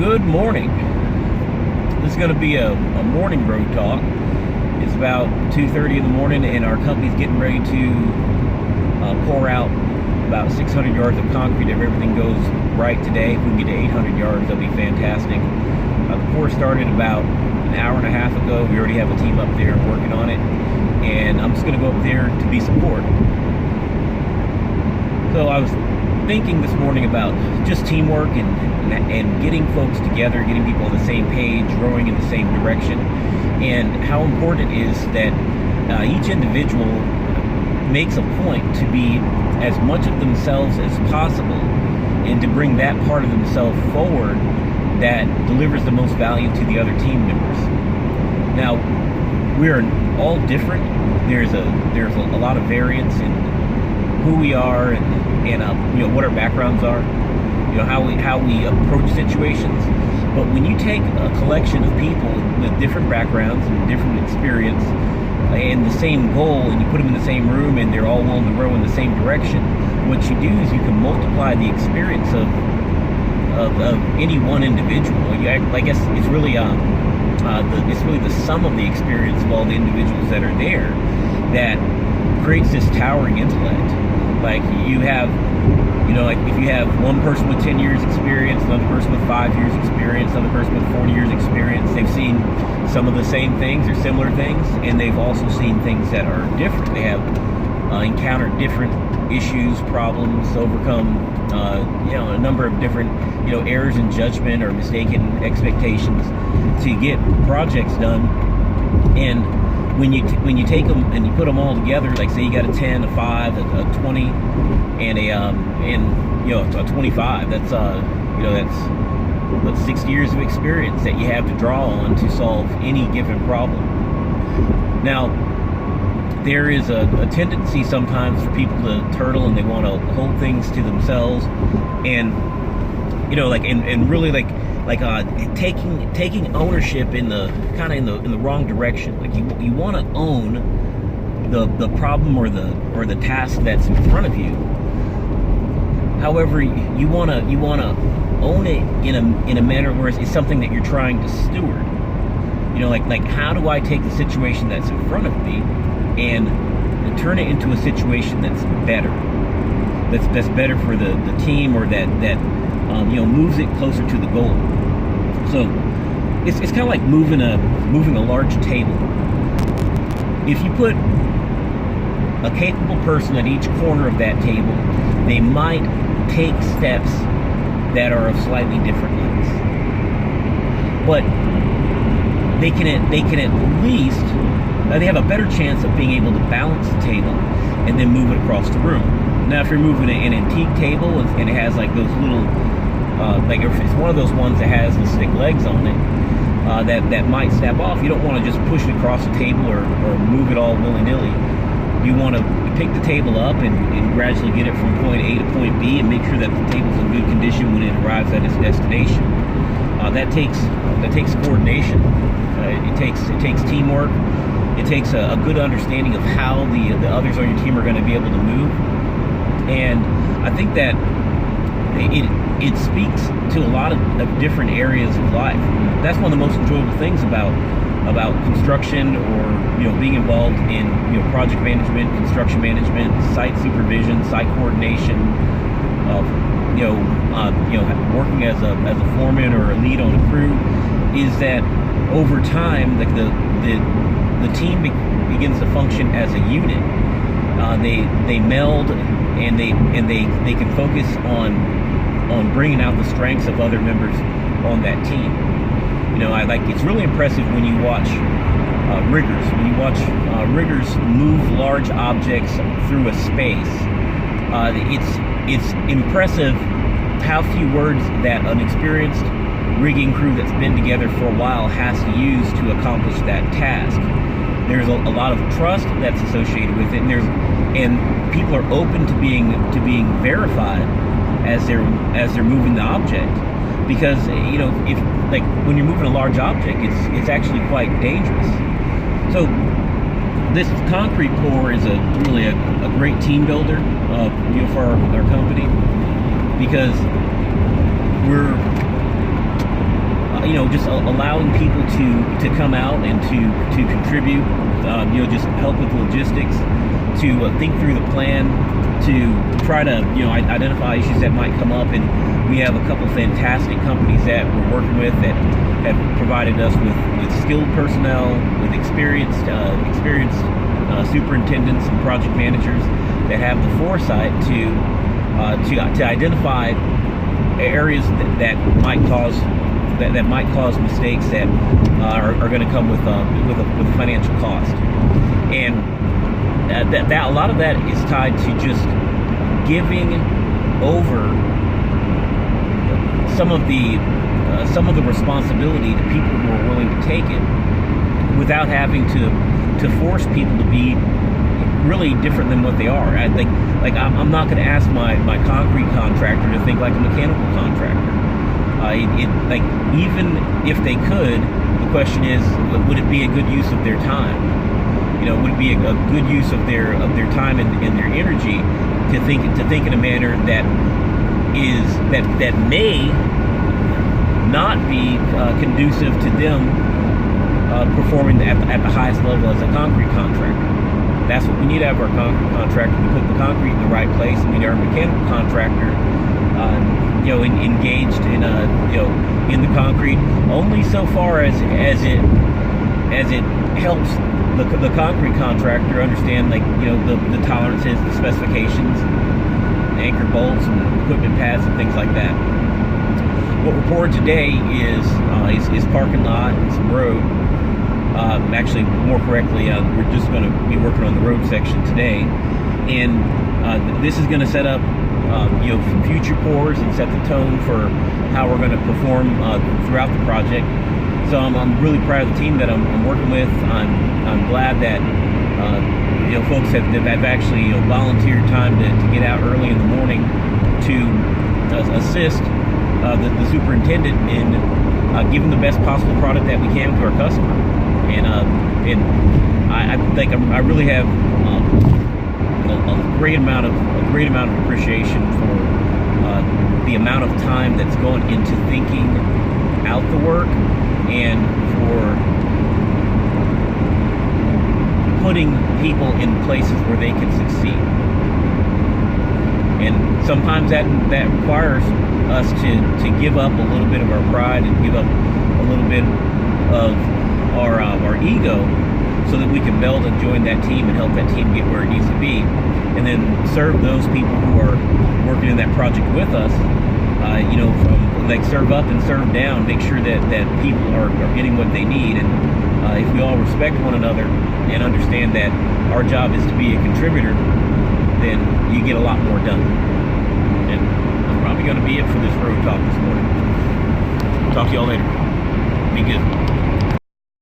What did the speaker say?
Good morning. This is going to be a morning road talk. It's about 2:30 in the morning, and our company's getting ready to pour out about 600 yards of concrete. If everything goes right today, if we can get to 800 yards, that'll be fantastic. The pour started about an hour and a half ago. We already have a team up there working on it, and I'm just going to go up there to be support. So I was thinking this morning about just teamwork and getting folks together, getting people on the same page, rowing in the same direction, and how important it is that each individual makes a point to be as much of themselves as possible and to bring that part of themselves forward that delivers the most value to the other team members. Now, we're all different. There's a lot of variance in who we are and what our backgrounds are, how we approach situations. But when you take a collection of people with different backgrounds and different experience and the same goal, and you put them in the same room and they're all willing to row in the same direction, what you do is you can multiply the experience of any one individual. I guess it's really the sum of the experience of all the individuals that are there that creates this towering intellect. Like you have, like if you have one person with 10 years experience, another person with 5 years experience, another person with 40 years experience, they've seen some of the same things or similar things, and they've also seen things that are different. They have encountered different issues, problems, overcome, a number of different, errors in judgment or mistaken expectations to get projects done. And when you take them and you put them all together, like say you got a 10, a 5, a 20, and a 25. That's 6 years of experience that you have to draw on to solve any given problem. Now, there is a tendency sometimes for people to turtle and they want to hold things to themselves, and taking ownership in the wrong direction. Like you want to own the problem or the task that's in front of you. However, you want to own it in a manner where it's something that you're trying to steward. Like how do I take the situation that's in front of me and turn it into a situation that's better, that's better for the team, or that moves it closer to the goal. So it's kind of like moving a large table. If you put a capable person at each corner of that table, they might take steps that are of slightly different lengths, but they can at least they have a better chance of being able to balance the table and then move it across the room. Now, if you're moving an antique table and it has like those little like if it's one of those ones that has the stick legs on it that might snap off, you don't want to just push it across the table or move it all willy-nilly. You want to pick the table up and gradually get it from point A to point B and make sure that the table's in good condition when it arrives at its destination. That takes coordination. It takes teamwork. It takes a good understanding of how the others on your team are going to be able to move. And I think that it speaks to a lot of different areas of life. That's one of the most enjoyable things about construction, or being involved in project management, construction management, site supervision, site coordination, working as a foreman or a lead on a crew, is that over time, like the team begins to function as a unit. They meld and they can focus on bringing out the strengths of other members on that team. It's really impressive when you watch riggers. When you watch riggers move large objects through a space, it's impressive how few words that an experienced rigging crew that's been together for a while has to use to accomplish that task. There's a lot of trust that's associated with it, and people are open to being verified as they're moving the object, because if like when you're moving a large object, it's actually quite dangerous. So this concrete pour is really a great team builder for our company, because just allowing people to come out and to contribute, just help with logistics, to think through the plan, to try to identify issues that might come up. And we have a couple fantastic companies that we're working with that have provided us with skilled personnel, with experienced superintendents and project managers that have the foresight to identify areas that might cause mistakes that are going to come with a financial cost. And that a lot of that is tied to just giving over some of the responsibility to people who are willing to take it, without having to force people to be really different than what they are. I think, I'm not going to ask my concrete contractor to think like a mechanical contractor. Even if they could, the question is, would it be a good use of their time? Would it be a good use of their time and their energy to think in a manner that may not be conducive to them performing at the highest level as a concrete contractor? That's what we need out of our concrete contractor, to put the concrete in the right place. We need our mechanical contractor, engaged in in the concrete only so far as it helps the concrete contractor understand, the tolerances, the specifications, anchor bolts and equipment pads and things like that. What we're pouring today is parking lot and some road. Actually, more correctly, we're just going to be working on the road section today, and this is going to set up future pours and set the tone for how we're going to perform throughout the project. So I'm really proud of the team that I'm working with. I'm glad that folks have actually volunteered time to get out early in the morning to assist the superintendent in giving the best possible product that we can to our customer. And I think I really have a great amount of appreciation for the amount of time that's going into thinking out the work, and for putting people in places where they can succeed. And sometimes that requires us to give up a little bit of our pride and give up a little bit of our ego, so that we can meld and join that team and help that team get where it needs to be, and then serve those people who are working in that project with us. From serve up and serve down, make sure that people are getting what they need. And if we all respect one another and understand that our job is to be a contributor, then you get a lot more done. And that's probably going to be it for this road talk this morning. Talk to y'all later. Be good.